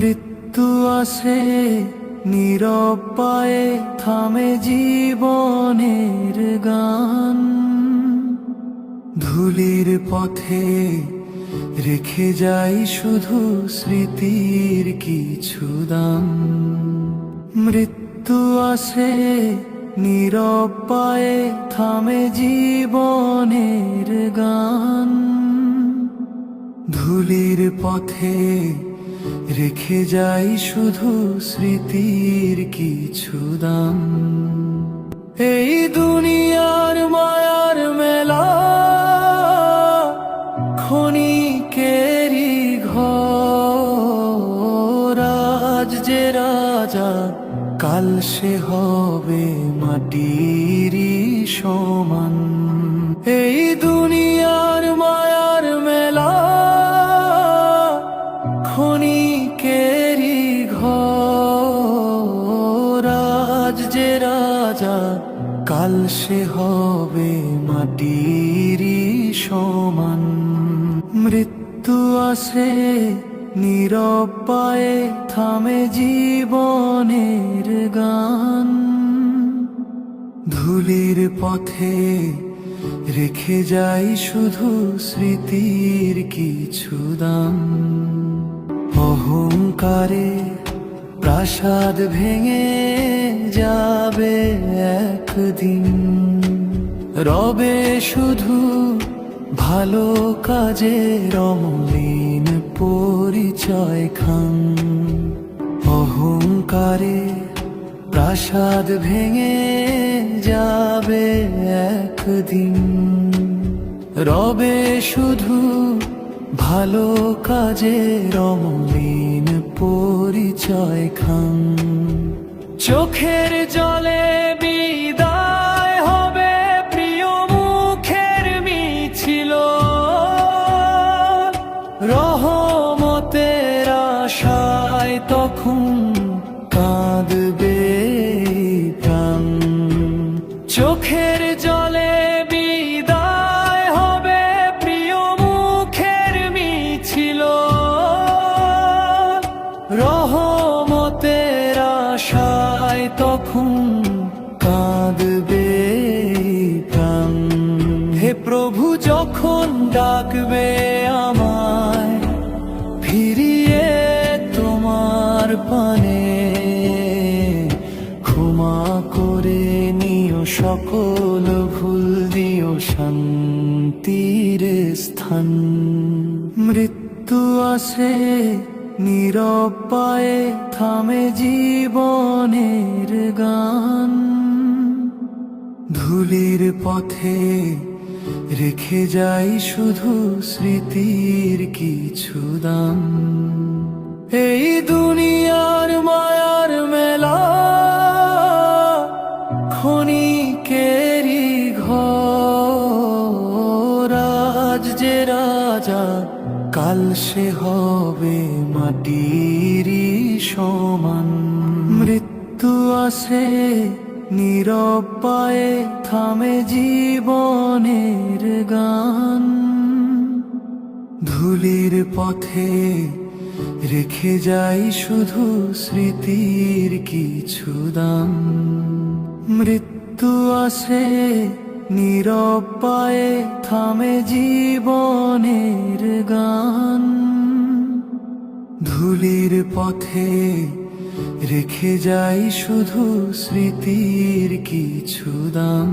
মৃত্যু আসে নীরব পায়ে, থামে জীবনের গান। ধুলির পথে রেখে যাই শুধু স্মৃতির কিছু দান। মৃত্যু আসে নীরব পায়ে, থামে জীবনের গান। ধুলির পথে রেখে যাই শুধু স্মৃতির কিছু দান। এই দুনিয়ার মায়ার মেলা, ক্ষণিকেরই ঘর। আজ যে রাজা, কাল সে হবে মাটিরই সমান। এই দুনিয়ার মায়ার মেলা, ক্ষণিকেরই ঘর। আজ যে রাজা, কাল সে হবে মাটিরই সমান। মৃত্যু আসে নীরব পায়ে, থামে জীবনের গান। ধুলির পথে রেখে যাই শুধু স্মৃতির কিছু দান। অহংকারে প্রাসাদ ভেঙে যাবে একদিন, রবে শুধু ভালো কাজের অমলিন পরিচয় খান। অহংকারে প্রাসাদ ভেঙে যাবে একদিন, রবে শুধু ভালো কাজের অমলিন পরিচয় খান। চোখের জলে বিদায় হবে প্রিয় মুখের মিছিল, রহমতের আশায় তখন কাঁদবে প্রাণ। চোখের জলে বিদায় হবে প্রিয় মুখের মিছিল, রহমতের আশায় তখন কাঁদবে প্রাণ। হে প্রভু, যখন ডাকবে আমায় ফিরিয়ে তোমার পানে, ক্ষমা করে নিও সকল ভুল, দিও শান্তির স্থান। মৃত্যু আসে নীরব পায়ে, থামে জীবনের গান। ধুলির পথে রেখে যাই শুধু স্মৃতির কিছু দান। এই দুনিয়ার মায়ার মেলা, ক্ষণিকেরই ঘর। আজ যে রাজা, কাল সে হবে মাটিরই সমান। মৃত্যু আসে নীরব পায়ে, থামে জীবনের গান। ধুলির পথে রেখে যাই শুধু স্মৃতির কিছু দান। মৃত্যু আসে নীরব পায়ে, থামে জীবনের গান। ধুলির পথে রেখে যাই শুধু স্মৃতির কিছু দান।